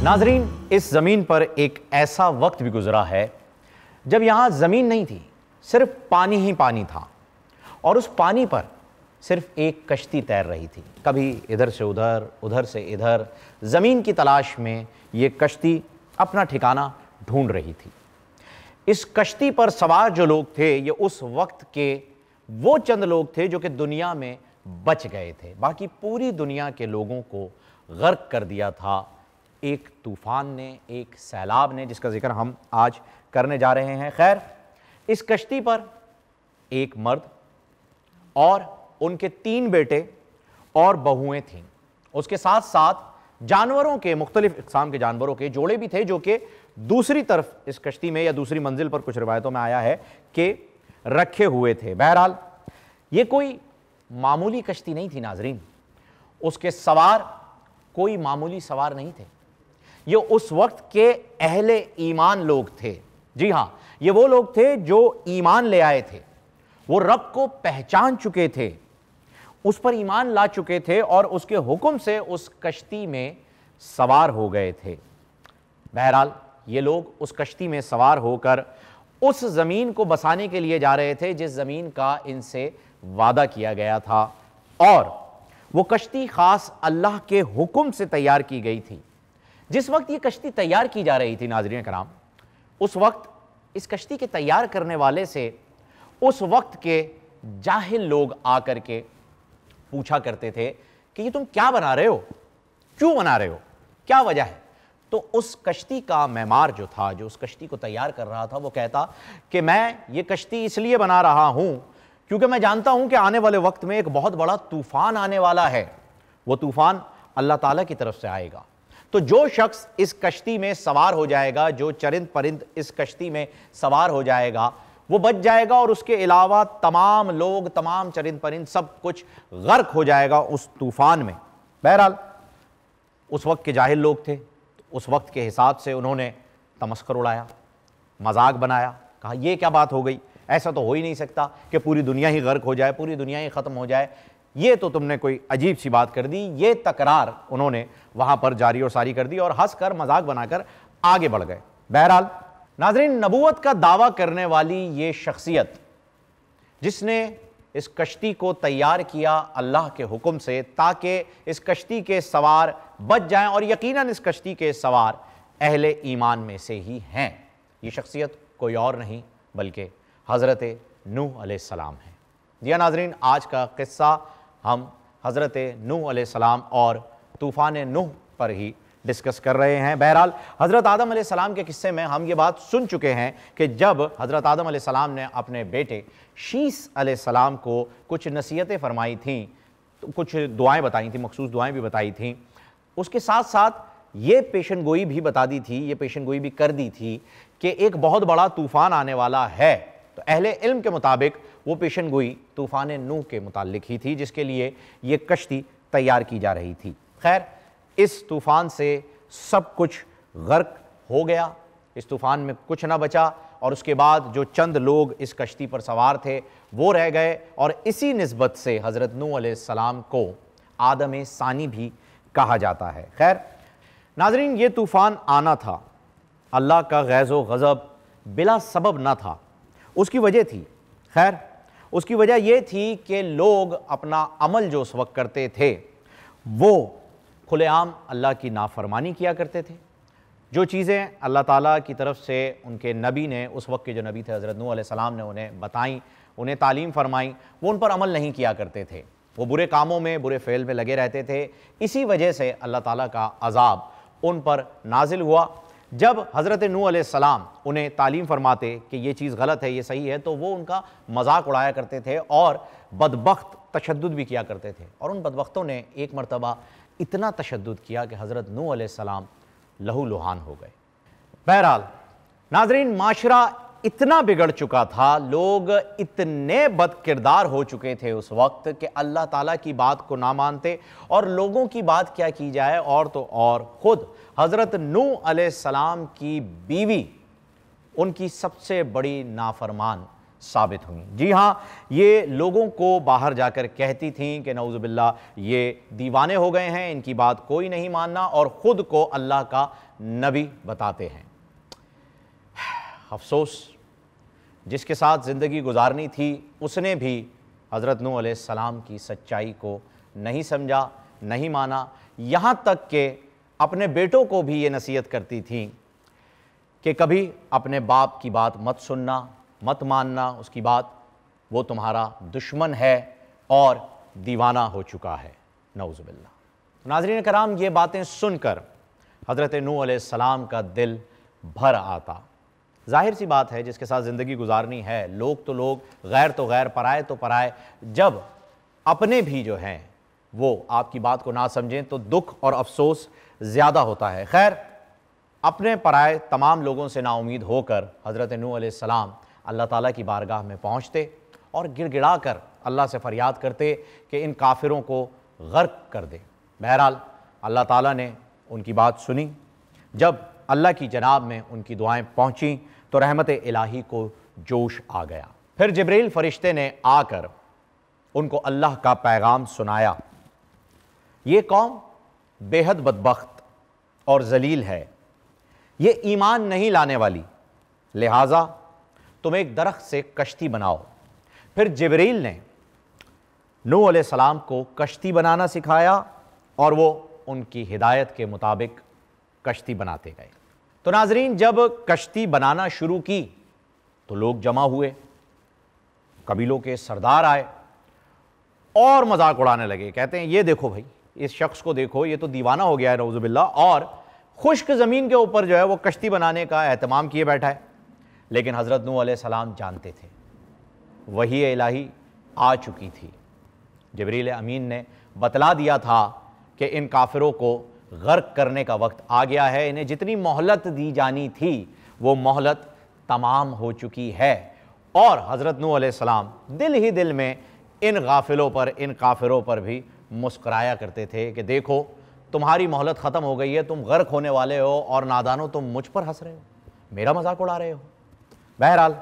ناظرین، اس زمین پر ایک ایسا وقت بھی گزرا ہے جب یہاں زمین نہیں تھی، صرف پانی ہی پانی تھا، اور اس پانی پر صرف ایک کشتی تیر رہی تھی۔ کبھی ادھر سے ادھر، ادھر سے ادھر، زمین کی تلاش میں یہ کشتی اپنا ٹھکانہ ڈھونڈ رہی تھی۔ اس کشتی پر سوار جو لوگ تھے، یہ اس وقت کے وہ چند لوگ تھے جو کہ دنیا میں بچ گئے تھے، باقی پوری دنیا کے لوگوں کو غرق کر دیا تھا ایک طوفان نے، ایک سیلاب نے، جس کا ذکر ہم آج کرنے جا رہے ہیں۔ خیر، اس کشتی پر ایک مرد اور ان کے 3 بیٹے اور بہویں تھیں، اس کے ساتھ ساتھ جانوروں کے، مختلف اقسام کے جانوروں کے جوڑے بھی تھے جو کہ دوسری طرف اس کشتی میں یا دوسری منزل پر، کچھ روایتوں میں آیا ہے کہ رکھے ہوئے تھے۔ بہرحال یہ کوئی معمولی کشتی نہیں تھی ناظرین، اس کے سوار کوئی معمولی سوار نہیں تھے، یہ اس وقت کے اہل ایمان لوگ تھے۔ جی ہاں، یہ وہ لوگ تھے جو ایمان لے آئے تھے، وہ رب کو پہچان چکے تھے، اس پر ایمان لا چکے تھے اور اس کے حکم سے اس کشتی میں سوار ہو گئے تھے۔ بہرحال یہ لوگ اس کشتی میں سوار ہو کر اس زمین کو بسانے کے لیے جا رہے تھے جس زمین کا ان سے وعدہ کیا گیا تھا، اور وہ کشتی خاص اللہ کے حکم سے تیار کی گئی تھی۔ جس وقت یہ کشتی تیار کی جا رہی تھی ناظرین کرام، اس وقت اس کشتی کے تیار کرنے والے سے اس وقت کے جاہل لوگ آ کر کے پوچھا کرتے تھے کہ یہ تم کیا بنا رہے ہو، کیوں بنا رہے ہو، کیا وجہ ہے؟ تو اس کشتی کا معمار جو تھا، جو اس کشتی کو تیار کر رہا تھا، وہ کہتا کہ میں یہ کشتی اس لیے بنا رہا ہوں کیونکہ میں جانتا ہوں کہ آنے والے وقت میں ایک بہت بڑا طوفان آنے والا ہے، وہ طوفان اللہ تعالیٰ کی طرف سے آئے گا، تو جو شخص اس کشتی میں سوار ہو جائے گا، جو چرند پرند اس کشتی میں سوار ہو جائے گا، وہ بچ جائے گا، اور اس کے علاوہ تمام لوگ، تمام چرند پرند، سب کچھ غرق ہو جائے گا اس طوفان میں۔ بہرحال اس وقت کے جاہل لوگ تھے، اس وقت کے حساب سے انہوں نے تمسخر اڑایا، مذاق بنایا، کہا یہ کیا بات ہو گئی، ایسا تو ہو ہی نہیں سکتا کہ پوری دنیا ہی غرق ہو جائے، پوری دنیا ہی ختم ہو جائے، یہ تو تم نے کوئی عجیب سی بات کر دی۔ یہ تکرار انہوں نے وہاں پر جاری اور ساری کر دی اور ہنس کر، مذاق بنا کر آگے بڑھ گئے۔ بہرحال ناظرین، نبوت کا دعویٰ کرنے والی یہ شخصیت جس نے اس کشتی کو تیار کیا اللہ کے حکم سے تاکہ اس کشتی کے سوار بچ جائیں، اور یقیناً اس کشتی کے سوار اہل ایمان میں سے ہی ہیں، یہ شخصیت کوئی اور نہیں بلکہ حضرت نوح علیہ السلام ہے۔ جی ہاں ناظرین، آج کا قصہ ہم حضرت نوح علیہ السلام اور طوفان نوح پر ہی ڈسکس کر رہے ہیں۔ بہرحال حضرت آدم علیہ السلام کے قصے میں ہم یہ بات سن چکے ہیں کہ جب حضرت آدم علیہ السلام نے اپنے بیٹے شیث علیہ السلام کو کچھ نصیحتیں فرمائی تھیں، کچھ دعائیں بتائی تھیں، مخصوص دعائیں بھی بتائی تھیں، اس کے ساتھ ساتھ یہ پیشن گوئی بھی بتا دی تھی، یہ پیشن گوئی بھی کر دی تھی کہ ایک بہت بڑا طوفان آنے والا ہے۔ تو اہل علم کے مطابق وہ پیشن گوئی طوفان نوح کے متعلق ہی تھی جس کے لیے یہ کشتی تیار کی جا رہی تھی۔ خیر، اس طوفان سے سب کچھ غرق ہو گیا، اس طوفان میں کچھ نہ بچا، اور اس کے بعد جو چند لوگ اس کشتی پر سوار تھے وہ رہ گئے، اور اسی نسبت سے حضرت نوح علیہ السلام کو آدم ثانی بھی کہا جاتا ہے۔ خیر ناظرین، یہ طوفان آنا تھا، اللہ کا غیظ و غضب بلا سبب نہ تھا، اس کی وجہ تھی۔ خیر، اس کی وجہ یہ تھی کہ لوگ اپنا عمل جو اس وقت کرتے تھے وہ کھلے عام اللہ کی نافرمانی کیا کرتے تھے، جو چیزیں اللہ تعالیٰ کی طرف سے ان کے نبی نے، اس وقت کے جو نبی تھے حضرت نوح علیہ السلام نے انہیں بتائیں، انہیں تعلیم فرمائیں، وہ ان پر عمل نہیں کیا کرتے تھے، وہ برے کاموں میں، برے فعل میں لگے رہتے تھے۔ اسی وجہ سے اللہ تعالیٰ کا عذاب ان پر نازل ہوا۔ جب حضرت نوح علیہ السلام انہیں تعلیم فرماتے کہ یہ چیز غلط ہے، یہ صحیح ہے، تو وہ ان کا مذاق اڑایا کرتے تھے اور بدبخت تشدد بھی کیا کرتے تھے، اور ان بدبختوں نے ایک مرتبہ اتنا تشدد کیا کہ حضرت نوح علیہ السلام لہو لہان ہو گئے۔ بہرحال ناظرین، معاشرہ اتنا بگڑ چکا تھا، لوگ اتنے بد کردار ہو چکے تھے اس وقت کہ اللہ تعالیٰ کی بات کو نہ مانتے، اور لوگوں کی بات کیا کی جائے، اور تو اور خود حضرت نوح علیہ السلام کی بیوی ان کی سب سے بڑی نافرمان، ثابت ہوئیں۔ جی ہاں، یہ لوگوں کو باہر جا کر کہتی تھیں کہ نعوذ باللہ یہ دیوانے ہو گئے ہیں، ان کی بات کوئی نہیں ماننا، اور خود کو اللہ کا نبی بتاتے ہیں۔ افسوس، جس کے ساتھ زندگی گزارنی تھی اس نے بھی حضرت نوح علیہ السلام کی سچائی کو نہیں سمجھا، نہیں مانا، یہاں تک کہ اپنے بیٹوں کو بھی یہ نصیحت کرتی تھیں کہ کبھی اپنے باپ کی بات مت سننا، مت ماننا اس کی بات، وہ تمہارا دشمن ہے اور دیوانہ ہو چکا ہے، نعوذ باللہ۔ ناظرین کرام، یہ باتیں سن کر حضرت نوح علیہ السلام کا دل بھر آتا۔ ظاہر سی بات ہے، جس کے ساتھ زندگی گزارنی ہے، لوگ تو لوگ، غیر تو غیر، پرائے تو پرائے، جب اپنے بھی جو ہیں وہ آپ کی بات کو نہ سمجھیں تو دکھ اور افسوس زیادہ ہوتا ہے۔ خیر، اپنے پرائے تمام لوگوں سے نا امید ہو کر حضرت نوح علیہ السلام اللہ تعالیٰ کی بارگاہ میں پہنچتے اور گڑ گڑا کر اللہ سے فریاد کرتے کہ ان کافروں کو غرق کر دے۔ بہرحال اللہ تعالیٰ نے ان کی بات سنی۔ جب اللہ کی جناب میں ان کی دعائیں پہنچیں تو رحمت الہی کو جوش آ گیا۔ پھر جبریل فرشتے نے آ کر ان کو اللہ کا پیغام سنایا۔ یہ قوم بے حد بدبخت اور ذلیل ہے، یہ ایمان نہیں لانے والی، لہٰذا تم ایک درخت سے کشتی بناؤ۔ پھر جبریل نے نوح علیہ السلام کو کشتی بنانا سکھایا اور وہ ان کی ہدایت کے مطابق کشتی بناتے گئے۔ تو ناظرین، جب کشتی بنانا شروع کی تو لوگ جمع ہوئے، قبیلوں کے سردار آئے اور مذاق اڑانے لگے، کہتے ہیں یہ دیکھو بھائی، اس شخص کو دیکھو، یہ تو دیوانہ ہو گیا ہے نعوذ باللہ، اور خشک زمین کے اوپر جو ہے وہ کشتی بنانے کا اہتمام کیے بیٹھا ہے۔ لیکن حضرت نوح علیہ السلام جانتے تھے وحی الہی آ چکی تھی، جبریل امین نے بتلا دیا تھا کہ ان کافروں کو غرق کرنے کا وقت آ گیا ہے، انہیں جتنی مہلت دی جانی تھی وہ مہلت تمام ہو چکی ہے۔ اور حضرت نوح علیہ السلام دل ہی دل میں ان غافلوں پر، ان کافروں پر بھی مسکرایا کرتے تھے کہ دیکھو تمہاری مہلت ختم ہو گئی ہے، تم غرق ہونے والے ہو، اور نادانو تم مجھ پر ہنس رہے ہو، میرا مذاق اڑا رہے ہو۔ بہرحال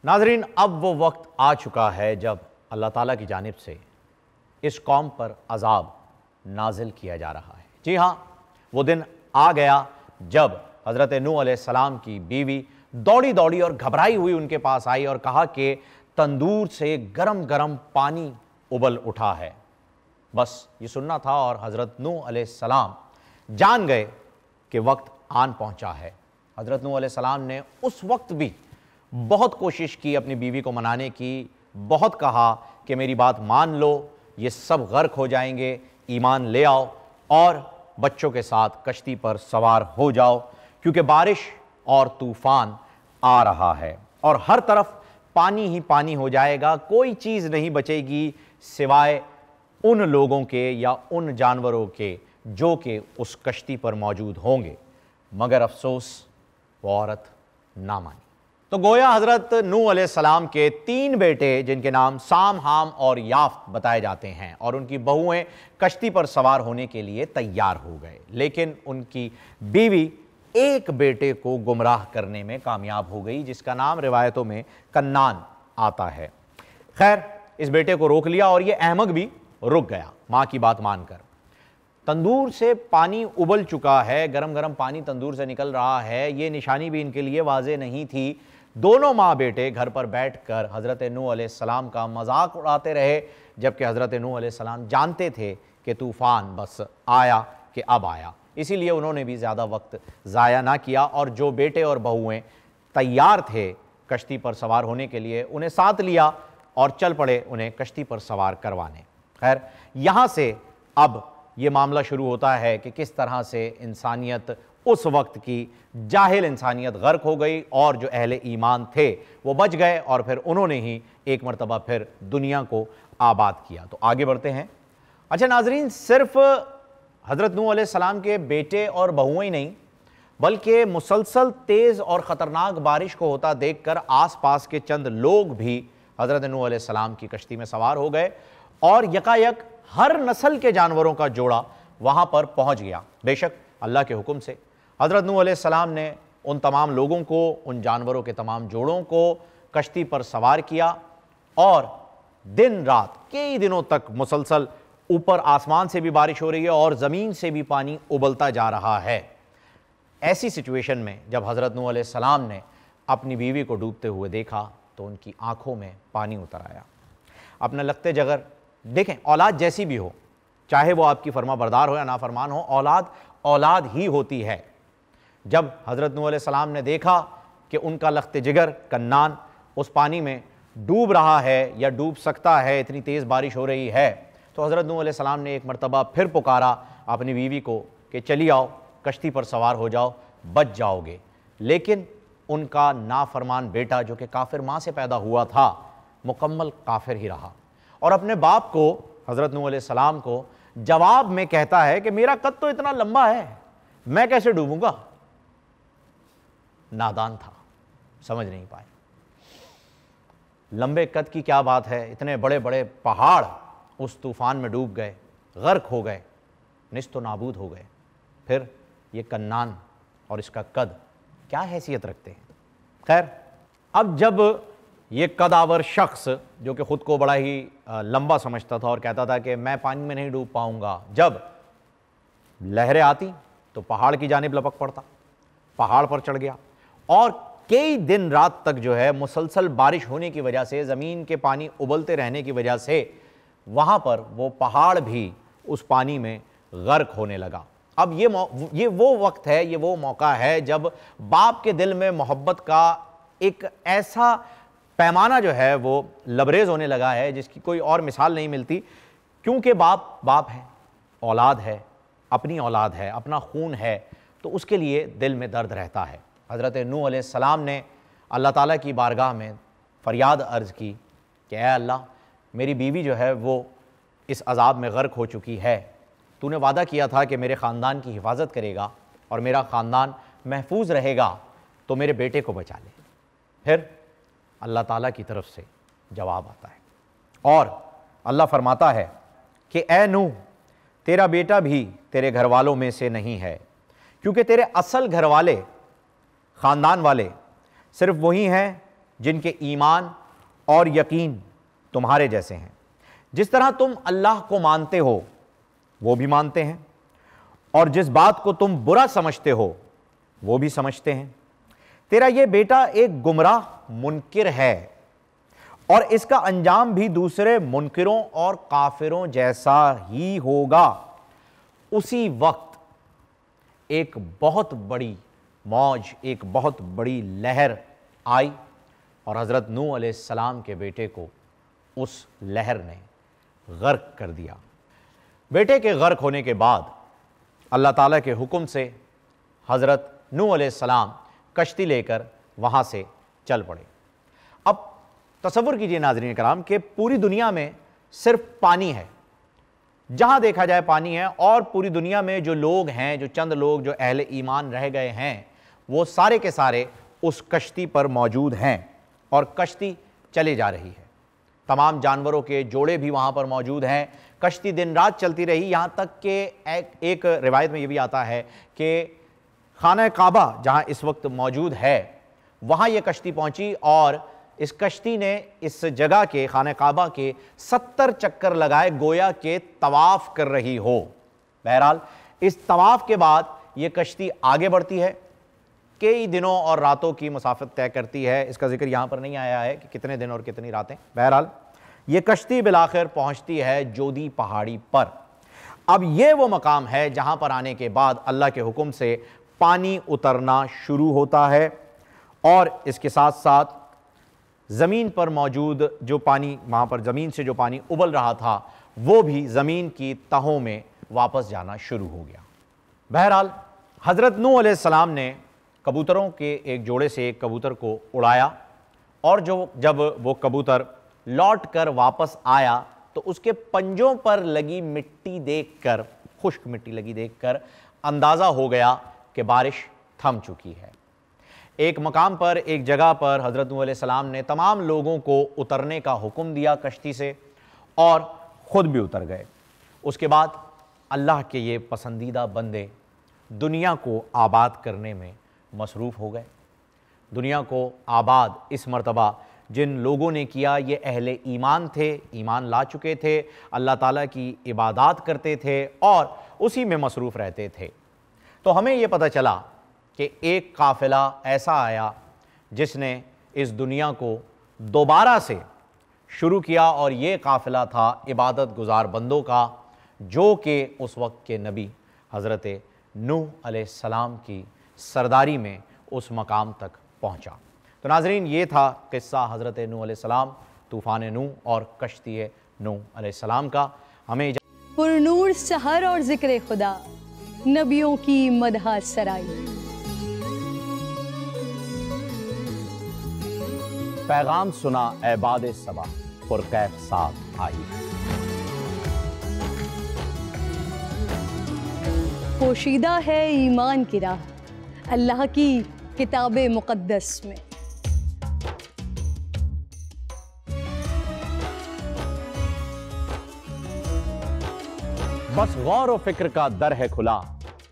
ناظرین، اب وہ وقت آ چکا ہے جب اللہ تعالیٰ کی جانب سے اس قوم پر عذاب نازل کیا جا رہا ہے۔ جی ہاں، وہ دن آ گیا جب حضرت نوح علیہ السلام کی بیوی دوڑی دوڑی اور گھبرائی ہوئی ان کے پاس آئی اور کہا کہ تندور سے گرم گرم پانی ابل اٹھا ہے۔ بس یہ سننا تھا اور حضرت نوح علیہ السلام جان گئے کہ وقت آن پہنچا ہے۔ حضرت نوح علیہ السلام نے اس وقت بھی بہت کوشش کی اپنی بیوی کو منانے کی، بہت کہا کہ میری بات مان لو، یہ سب غرق ہو جائیں گے، ایمان لے آؤ اور بچوں کے ساتھ کشتی پر سوار ہو جاؤ، کیونکہ بارش اور طوفان آ رہا ہے اور ہر طرف پانی ہی پانی ہو جائے گا، کوئی چیز نہیں بچے گی سوائے ان لوگوں کے یا ان جانوروں کے جو کہ اس کشتی پر موجود ہوں گے۔ مگر افسوس، وہ عورت نہ مانی۔ تو گویا حضرت نوح علیہ السلام کے 3 بیٹے جن کے نام سام، حام اور یافت بتائے جاتے ہیں، اور ان کی بہویں کشتی پر سوار ہونے کے لیے تیار ہو گئے، لیکن ان کی بیوی ایک بیٹے کو گمراہ کرنے میں کامیاب ہو گئی، جس کا نام روایتوں میں کنعان آتا ہے۔ خیر، اس بیٹے کو روک لیا اور یہ احمق بھی رک گیا ماں کی بات مان کر۔ تندور سے پانی ابل چکا ہے، گرم گرم پانی تندور سے نکل رہا ہے، یہ نشانی بھی ان کے لیے واضح نہیں تھی۔ دونوں ماں بیٹے گھر پر بیٹھ کر حضرت نوح علیہ السلام کا مذاق اڑاتے رہے، جبکہ حضرت نوح علیہ السلام جانتے تھے کہ طوفان بس آیا کہ اب آیا، اسی لیے انہوں نے بھی زیادہ وقت ضائع نہ کیا، اور جو بیٹے اور بہویں تیار تھے کشتی پر سوار ہونے کے لیے انہیں ساتھ لیا اور چل پڑے انہیں کشتی پر سوار کروانے۔ خیر، یہاں سے اب یہ معاملہ شروع ہوتا ہے کہ کس طرح سے انسانیت، اس وقت کی جاہل انسانیت غرق ہو گئی، اور جو اہل ایمان تھے وہ بچ گئے، اور پھر انہوں نے ہی ایک مرتبہ پھر دنیا کو آباد کیا۔ تو آگے بڑھتے ہیں۔ اچھا ناظرین، صرف حضرت نوح علیہ السلام کے بیٹے اور بہویں ہی نہیں، بلکہ مسلسل تیز اور خطرناک بارش کو ہوتا دیکھ کر آس پاس کے چند لوگ بھی حضرت نوح علیہ السلام کی کشتی میں سوار ہو گئے، اور یکایک ہر نسل کے جانوروں کا جوڑا وہاں پر پہنچ گیا۔ بے شک اللہ کے حکم سے حضرت نوح علیہ السلام نے ان تمام لوگوں کو، ان جانوروں کے تمام جوڑوں کو کشتی پر سوار کیا اور دن رات کئی دنوں تک مسلسل اوپر آسمان سے بھی بارش ہو رہی ہے اور زمین سے بھی پانی ابلتا جا رہا ہے۔ ایسی سچویشن میں جب حضرت نوح علیہ السلام نے اپنی بیوی کو ڈوبتے ہوئے دیکھا تو ان کی آنکھوں میں پانی اتر آیا۔ اپنے لگتے جگر دیکھیں، اولاد جیسی بھی ہو، چاہے وہ آپ کی فرما بردار ہو یا نافرمان ہو، اولاد اولاد ہی ہوتی ہے۔ جب حضرت نوح علیہ السلام نے دیکھا کہ ان کا لخت جگر کنعان اس پانی میں ڈوب رہا ہے یا ڈوب سکتا ہے، اتنی تیز بارش ہو رہی ہے، تو حضرت نوح علیہ السلام نے ایک مرتبہ پھر پکارا اپنی بیوی کو کہ چلی آؤ، کشتی پر سوار ہو جاؤ، بچ جاؤ گے۔ لیکن ان کا نافرمان بیٹا جو کہ کافر ماں سے پیدا ہوا تھا، مکمل کافر ہی رہا، اور اپنے باپ کو، حضرت نوح علیہ السلام کو جواب میں کہتا ہے کہ میرا قد تو اتنا لمبا ہے، میں کیسے ڈوبوں گا؟ نادان تھا، سمجھ نہیں پائے۔ لمبے قد کی کیا بات ہے، اتنے بڑے بڑے پہاڑ اس طوفان میں ڈوب گئے، غرق ہو گئے، نیست و نابود ہو گئے، پھر یہ کنعان اور اس کا قد کیا حیثیت رکھتے ہیں؟ خیر، اب جب یہ قدآور شخص جو کہ خود کو بڑا ہی لمبا سمجھتا تھا اور کہتا تھا کہ میں پانی میں نہیں ڈوب پاؤں گا، جب لہریں آتی تو پہاڑ کی جانب لپک پڑتا، پہاڑ پر چڑھ گیا، اور کئی دن رات تک جو ہے مسلسل بارش ہونے کی وجہ سے، زمین کے پانی ابلتے رہنے کی وجہ سے وہاں پر وہ پہاڑ بھی اس پانی میں غرق ہونے لگا۔ اب یہ وہ وقت ہے، یہ وہ موقع ہے جب باپ کے دل میں محبت کا ایک ایسا پیمانہ جو ہے وہ لبریز ہونے لگا ہے جس کی کوئی اور مثال نہیں ملتی، کیونکہ باپ ہے، اولاد ہے، اپنی اولاد ہے، اپنا خون ہے، تو اس کے لیے دل میں درد رہتا ہے۔ حضرت نوح علیہ السلام نے اللہ تعالیٰ کی بارگاہ میں فریاد عرض کی کہ اے اللہ، میری بیوی جو ہے وہ اس عذاب میں غرق ہو چکی ہے، تو نے وعدہ کیا تھا کہ میرے خاندان کی حفاظت کرے گا اور میرا خاندان محفوظ رہے گا، تو میرے بیٹے کو بچا لے۔ پھر اللہ تعالیٰ کی طرف سے جواب آتا ہے اور اللہ فرماتا ہے کہ اے نوح، تیرا بیٹا بھی تیرے گھر والوں میں سے نہیں ہے، کیونکہ تیرے اصل گھر والے، خاندان والے صرف وہی ہیں جن کے ایمان اور یقین تمہارے جیسے ہیں۔ جس طرح تم اللہ کو مانتے ہو وہ بھی مانتے ہیں، اور جس بات کو تم برا سمجھتے ہو وہ بھی سمجھتے ہیں۔ تیرا یہ بیٹا ایک گمراہ منکر ہے، اور اس کا انجام بھی دوسرے منکروں اور کافروں جیسا ہی ہوگا۔ اسی وقت ایک بہت بڑی موج، ایک بہت بڑی لہر آئی اور حضرت نوح علیہ السلام کے بیٹے کو اس لہر نے غرق کر دیا۔ بیٹے کے غرق ہونے کے بعد اللہ تعالیٰ کے حکم سے حضرت نوح علیہ السلام کشتی لے کر وہاں سے چل پڑے۔ اب تصور کیجئے ناظرین کرام کہ پوری دنیا میں صرف پانی ہے، جہاں دیکھا جائے پانی ہے، اور پوری دنیا میں جو لوگ ہیں، جو چند لوگ جو اہل ایمان رہ گئے ہیں، وہ سارے کے سارے اس کشتی پر موجود ہیں اور کشتی چلے جا رہی ہے۔ تمام جانوروں کے جوڑے بھی وہاں پر موجود ہیں۔ کشتی دن رات چلتی رہی، یہاں تک کہ ایک روایت میں یہ بھی آتا ہے کہ خانہ کعبہ جہاں اس وقت موجود ہے وہاں یہ کشتی پہنچی، اور اس کشتی نے اس جگہ کے، خانہ کعبہ کے 70 چکر لگائے، گویا کہ طواف کر رہی ہو۔ بہرحال اس طواف کے بعد یہ کشتی آگے بڑھتی ہے، کئی دنوں اور راتوں کی مسافت طے کرتی ہے۔ اس کا ذکر یہاں پر نہیں آیا ہے کہ کتنے دن اور کتنی راتیں۔ بہرحال یہ کشتی بالآخر پہنچتی ہے جودی پہاڑی پر۔ اب یہ وہ مقام ہے جہاں پر آنے کے بعد اللہ کے حکم سے پانی اترنا شروع ہوتا ہے، اور اس کے ساتھ ساتھ زمین پر موجود جو پانی، وہاں پر زمین سے جو پانی ابل رہا تھا، وہ بھی زمین کی تہوں میں واپس جانا شروع ہو گیا۔ بہرحال حضرت نوح علیہ السلام نے کبوتروں کے ایک جوڑے سے ایک کبوتر کو اڑایا، اور جب وہ کبوتر لوٹ کر واپس آیا تو اس کے پنجوں پر لگی مٹی دیکھ کر، خشک مٹی لگی دیکھ کر اندازہ ہو گیا کہ بارش تھم چکی ہے۔ ایک مقام پر، ایک جگہ پر حضرت نوح علیہ السلام نے تمام لوگوں کو اترنے کا حکم دیا کشتی سے، اور خود بھی اتر گئے۔ اس کے بعد اللہ کے یہ پسندیدہ بندے دنیا کو آباد کرنے میں مصروف ہو گئے۔ دنیا کو آباد اس مرتبہ جن لوگوں نے کیا یہ اہل ایمان تھے، ایمان لا چکے تھے، اللہ تعالیٰ کی عبادات کرتے تھے اور اسی میں مصروف رہتے تھے۔ تو ہمیں یہ پتہ چلا کہ ایک قافلہ ایسا آیا جس نے اس دنیا کو دوبارہ سے شروع کیا، اور یہ قافلہ تھا عبادت گزار بندوں کا، جو کہ اس وقت کے نبی حضرت نوح علیہ السلام کی سرداری میں اس مقام تک پہنچا۔ تو ناظرین، یہ تھا قصہ حضرت نوح علیہ السلام، طوفان نوح اور کشتی نوح علیہ السلام کا۔ ہمیں پر نور سحر اور ذکر خدا، نبیوں کی مدح سرائی۔ پیغام سنا اے باد صبا، پرکیف ساتھ آئی۔ پوشیدہ ہے ایمان کی راہ اللہ کی کتاب مقدس میں۔ بس غور و فکر کا در ہے کھلا،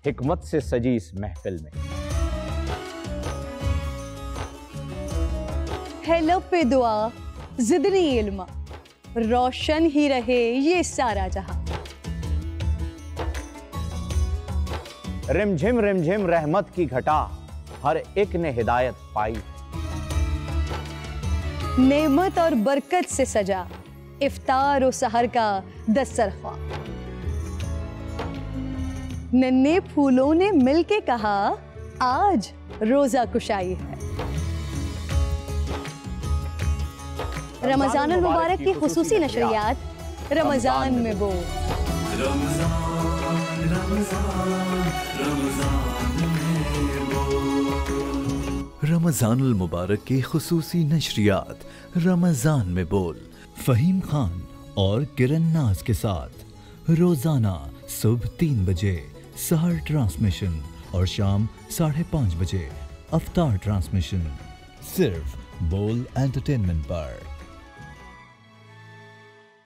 حکمت سے سجی اس محفل میں۔ ہے لب پہ دعا زدنی علما، روشن ہی رہے یہ سارا جہاں۔ رم جھم رحمت کی گھٹا، ہر ایک نے ہدایت پائی۔ نعمت اور برکت سے سجا افطار و سحر کا دسترخوان۔ ننھے پھولوں نے مل کے کہا آج روزہ کشائی ہے۔ رمضان المبارک کی خصوصی نشریات رمضان میں بول۔ رمضان المبارک کی خصوصی نشریات رمضان میں بول، فہیم خان اور کرن ناز کے ساتھ روزانہ صبح 3 بجے سحر ٹرانسمیشن اور شام 5:30 بجے افطار ٹرانسمیشن، صرف بول انٹرٹینمنٹ پر۔